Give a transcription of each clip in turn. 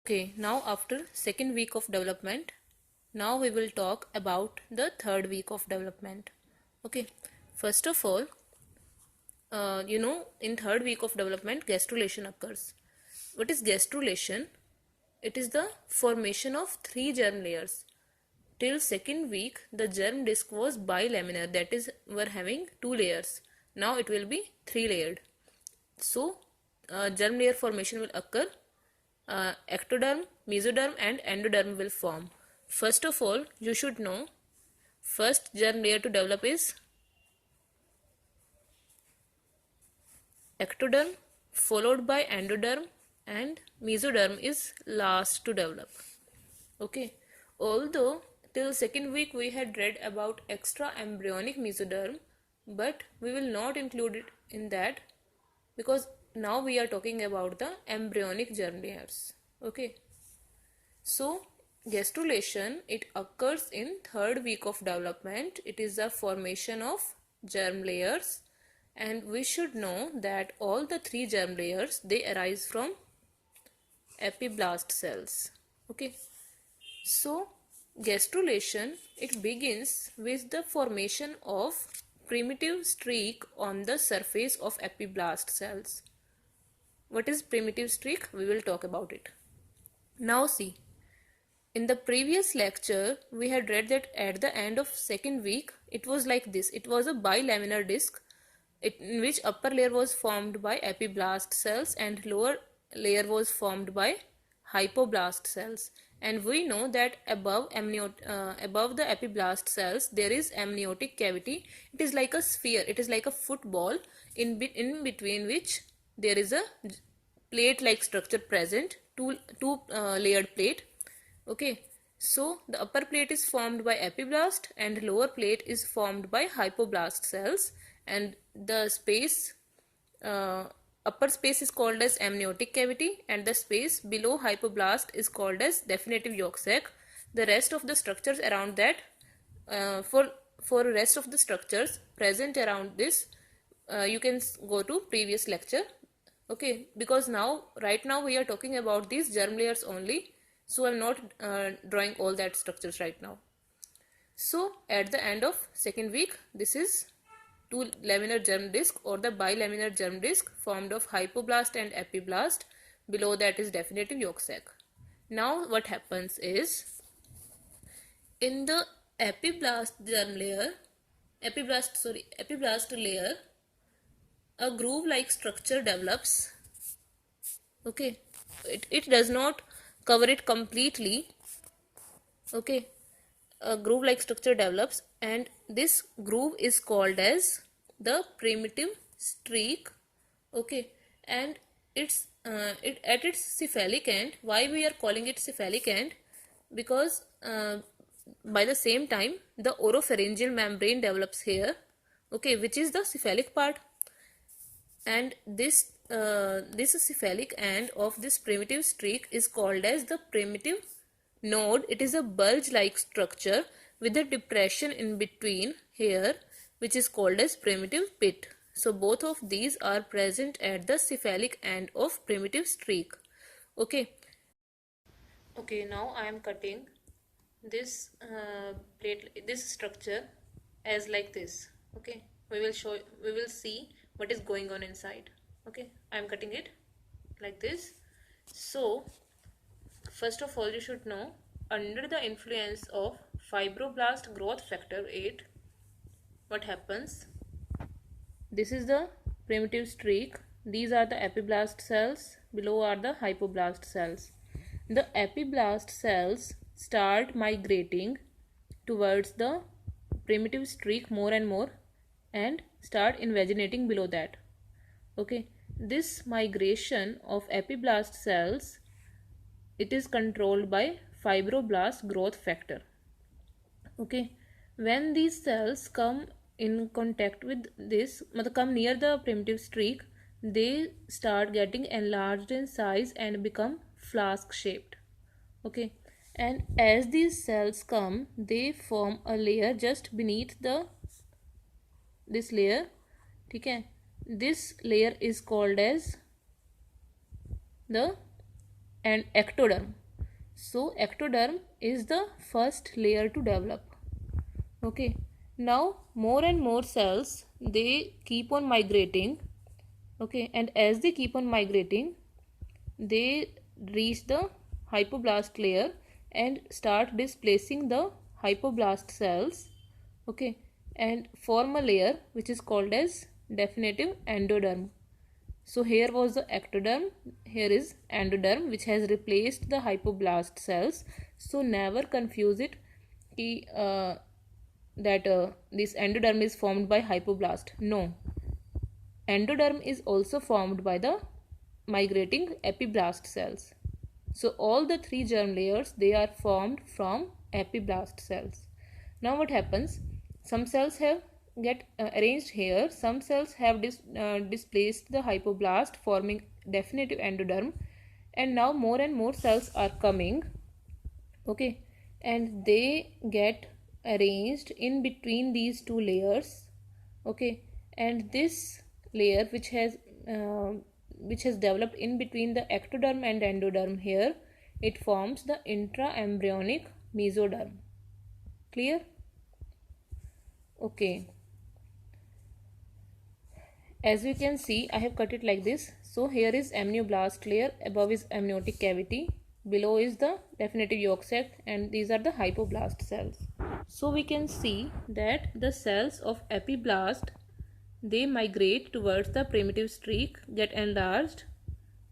Okay, now after second week of development, now we will talk about the third week of development. Okay, first of all, in third week of development, gastrulation occurs. What is gastrulation? It is the formation of three germ layers. Till second week, the germ disc was bilaminar, that is, were having two layers. Now it will be three layered. So, germ layer formation will occur. Ectoderm, mesoderm, and endoderm will form. First of all, you should know first germ layer to develop is ectoderm, followed by endoderm, and mesoderm is last to develop. Okay, although till second week we had read about extra embryonic mesoderm, but we will not include it in that because now we are talking about the embryonic germ layers. Okay, so gastrulation, it occurs in third week of development. It is the formation of germ layers, and we should know that all the three germ layers, they arise from epiblast cells. Okay, so gastrulation, it begins with the formation of primitive streak on the surface of epiblast cells. What is primitive streak? We will talk about it. Now see, in the previous lecture, we had read that at the end of second week, it was like this. It was a bilaminar disc in which upper layer was formed by epiblast cells and lower layer was formed by hypoblast cells. And we know that above the epiblast cells, there is amniotic cavity. It is like a sphere. It is like a football in between which there is a plate-like structure present, two layered plate. Okay, so the upper plate is formed by epiblast and lower plate is formed by hypoblast cells, and the space upper space is called as amniotic cavity and the space below hypoblast is called as definitive yolk sac. The rest of the structures around that, for rest of the structures present around this, you can go to previous lecture. Okay, because right now we are talking about these germ layers only, so I'm not drawing all that structures right now. So at the end of second week, this is two laminar germ disc or the bilaminar germ disc formed of hypoblast and epiblast. Below that is definitive yolk sac. Now what happens is, in the epiblast layer, a groove like structure develops. Okay, it does not cover it completely. Okay, a groove like structure develops and this groove is called as the primitive streak. Okay, and it's at its cephalic end. Why we are calling it cephalic end? Because by the same time the oropharyngeal membrane develops here, okay, which is the cephalic part, and this cephalic end of this primitive streak is called as the primitive node. It is a bulge-like structure with a depression in between here, which is called as primitive pit. So both of these are present at the cephalic end of primitive streak. Okay. Okay, now I am cutting this this structure as like this. Okay, we will see what is going on inside. Okay, I am cutting it like this. So first of all, you should know, under the influence of fibroblast growth factor 8, what happens? This is the primitive streak. These are the epiblast cells. Below are the hypoblast cells. The epiblast cells start migrating towards the primitive streak more and more and start invaginating below that. Okay, this migration of epiblast cells, it is controlled by fibroblast growth factor. Okay, when these cells come in contact with this, come near the primitive streak, they start getting enlarged in size and become flask shaped. Okay, and as these cells come, they form a layer just beneath this layer. Okay, this layer is called as the and ectoderm. So ectoderm is the first layer to develop. Okay, now more and more cells, they keep on migrating. Okay, and as they keep on migrating, they reach the hypoblast layer and start displacing the hypoblast cells. Okay, and form a layer which is called as definitive endoderm. So here was the ectoderm, here is endoderm, which has replaced the hypoblast cells. So never confuse it that this endoderm is formed by hypoblast. No, endoderm is also formed by the migrating epiblast cells. So all the three germ layers, they are formed from epiblast cells. Now what happens? Some cells have get arranged here. Some cells have displaced the hypoblast, forming definitive endoderm, and now more and more cells are coming. Okay, and they get arranged in between these two layers. Okay, and this layer which has developed in between the ectoderm and endoderm, here it forms the intraembryonic mesoderm. Clear? Okay, as you can see, I have cut it like this. So here is amnioblast layer, above is amniotic cavity, below is the definitive yolk sac, and these are the hypoblast cells. So we can see that the cells of epiblast, they migrate towards the primitive streak, get enlarged.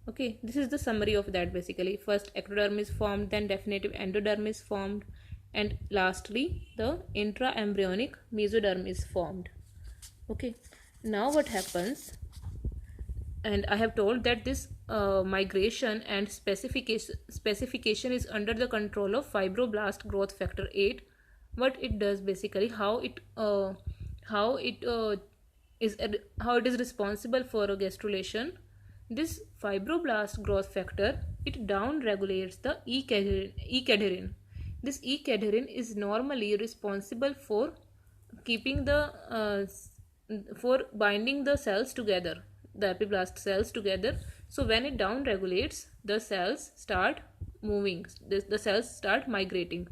Okay, this is the summary of that basically. First ectoderm is formed, then definitive endoderm is formed, and lastly the intraembryonic mesoderm is formed. Okay, now what happens, and I have told that this migration and specification is under the control of fibroblast growth factor 8. What it does basically, how it is responsible for a gastrulation. This fibroblast growth factor, it down regulates the E-cadherin. This E-cadherin is normally responsible for keeping the for binding the cells together, the epiblast cells together. So when it down regulates, the cells start moving, the cells start migrating.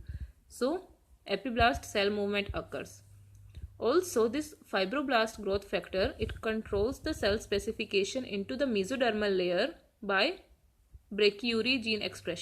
So epiblast cell movement occurs. Also, this fibroblast growth factor, it controls the cell specification into the mesodermal layer by brachyury gene expression.